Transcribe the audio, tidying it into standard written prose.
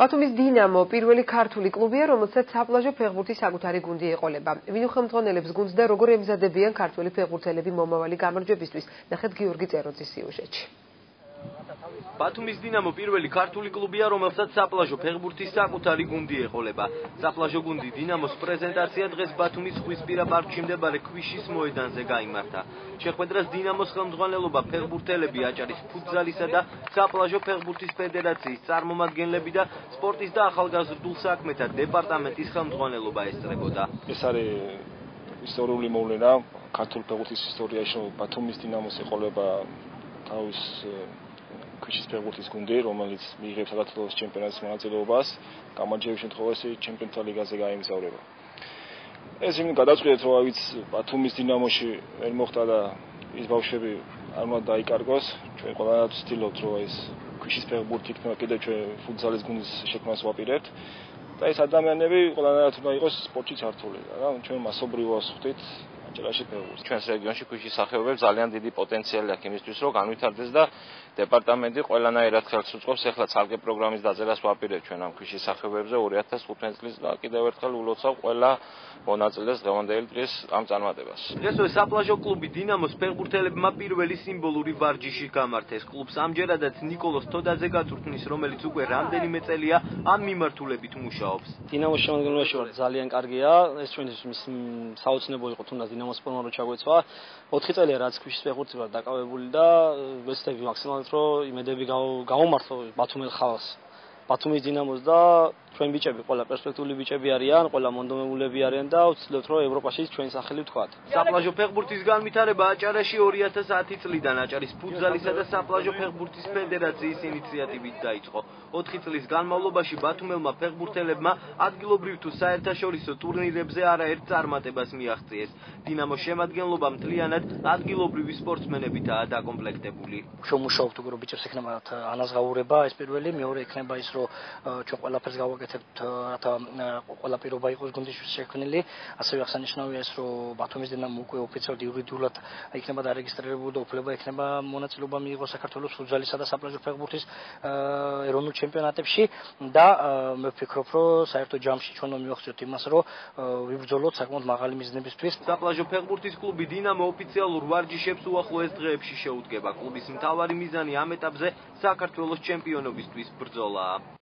ბათუმის დინამო პირველი ქართული კლუბია, რომელსაც საპლაჟო ფეხბურთის საკუთარი გუნდი ეყოლება. ვინ უხელმძღვანელებს გუნდს და როგორ ემზადებიან ქართველი ფეხბურთელები მომავალი გამარჯვებისთვის? ნახეთ გიორგი წეროძის სიუჟეტში. ბათუმის დინამო პირველი ქართული კლუბია, რომელსაც საპლაჟო ფეხბურთის საკუთარი გუნდი ეყოლება. საპლაჟო გუნდი დინამოს პრეზენტაცია დღეს ბათუმის ზღვისპირა პარკში მდებარე ქვიშის მოედანზე გაიმართა. შეხვედრას დინამოს ხელმძღვანელობა ფეხბურთელები, აჭარის ფუტზალისა და საპლაჟო ფეხბურთის ფედერაციის წარმომადგენლები და სპორტის და ახალგაზრდულ საქმეთა დეპარტამენტის ხელმძღვანელობა ესწრებოდა. ეს არის ისტორიული მოვლენა ქართული ფეხბურთის ისტორიაში, რომ ბათუმის დინამოს ეყოლება თავის ქვიშის ფეხბურთის გუნდი, რომელიც მიიღებს საქართველოს ჩემპიონატის მონაწილეობას, გამარჯვების შემთხვევაში ჩემპიონთა ლიგაზე გაემგზავრება. ეს იმით გადაწყვეტეთ, რომ ბათუმის დინამოში ვერ მოხდა და ის ბავშვები არ უნდა დაიკარგოს. ჩვენ ყველანაირად ვცდილობთ, რომ ეს ქვიშის ფეხბურთი იქნება კიდევ ჩვენ ფუტზალის გუნდის შექმნას ვაპირებთ. და ეს ადამიანები ყველანაირად უნდა იყოს სპორტში ჩართული და ჩვენ მასობრივად ვხვდით აჭარაში ფეხბურთს. ჩვენს რეგიონში ქვიშის სახეობებს ძალიან დიდი პოტენციალი აქვს იმისთვის, რომ განვითარდეს და დეპარტამენტი ყველანაირად ხელს უწყობს. ეხლა ცალკე პროგრამის დაწერას ვაპირებთ ჩვენ ამ ქვიშის სახეობებზე 2015 წლის და კიდევ ერთხელ ულოცავ ყველა მონაწილეს დღევანდელი დღის ამ წარმატებას. დღესვე საპლაჟო კლუბი დინამოს ფეხბურთელებმა პირველი სიმბოლური ვარჯიში გამართეს. კლუბს ამჯერადაც ნიკოლოზ თოდაძე გაწვრთნის, რომელიც უკვე რამდენიმე წელია ამ მიმართულებით მუშაობს. დინამოს შემადგენლობაში ვარ, ძალიან კარგია. ეს ჩვენთვის საოცნებო იყო თუნდაც დინამოს ფორმა რო ჩაგვეცვა. 4 წელია რაც ქვიშის ფეხბურთი ვარ დაკავებული და ვეცდები მაქსიმალურად რომ იმედები გავუმართლო ბათუმელ ხალხს. ბათუმის დინამოს და ჩვენ ბიჭები, ყველა პერსპექტიული ბიჭები არიან, ყველა მონდომებულები არიან და ვცდილობთ რომ ევროპაში ჩვენ სახელი ვთქვათ. საპლაჟო ფეხბურთის განვითარება აჭარაში 2010 წლიდან აჭარის ფუტზალისა და საპლაჟო ფეხბურთის ფედერაციის ინიციატივით დაიწყო. 4 წლის განმავლობაში ბათუმელმა ფეხბურთელებმა ადგილობრივ თუ საერთაშორისო ტურნირებზე არაერთ წარმატებას მიაღწიეს. დინამოს შემადგენლობა მთლიანად ადგილობრივი სპორტსმენებითაა დაკომპლექტებული. შევმუშაობთ უკვე რომ ბიჭებს ექნებათ ანაზღაურება, ეს პირველი, მეორე ექნება ის რომ ჩვენ ყველაფერს გავაკეთებთ, რათა ყველა პირობა იყოს გუნდისთვის შექმნილი. ასევე აღსანიშნავია ის, რომ ბათუმის დინამო უკვე ოფიციალურად იურიდიულად იქნება დარეგისტრირებული და უფლება ექნება მონაწილეობა მიიღოს საქართველოს ფუტზალისა და საპლაჟო ფეხბურთის ეროვნულ ჩემპიონატებში და მე ვფიქრობ, რომ საერთო ჯამში ჩვენ მივახციოთ იმას, რომ ვიბრძოლოთ საკმაოდ მაღალი მიზნებისთვის. საპლაჟო ფეხბურთის კლუბი დინამო ოფიციალურ ვარჯიშებს უახლოეს დღეებში შეუდგება. კლუბის მთავარი მიზანი ამ ეტაპზე საქართველოს ჩემპიონობისთვის ბრძოლაა.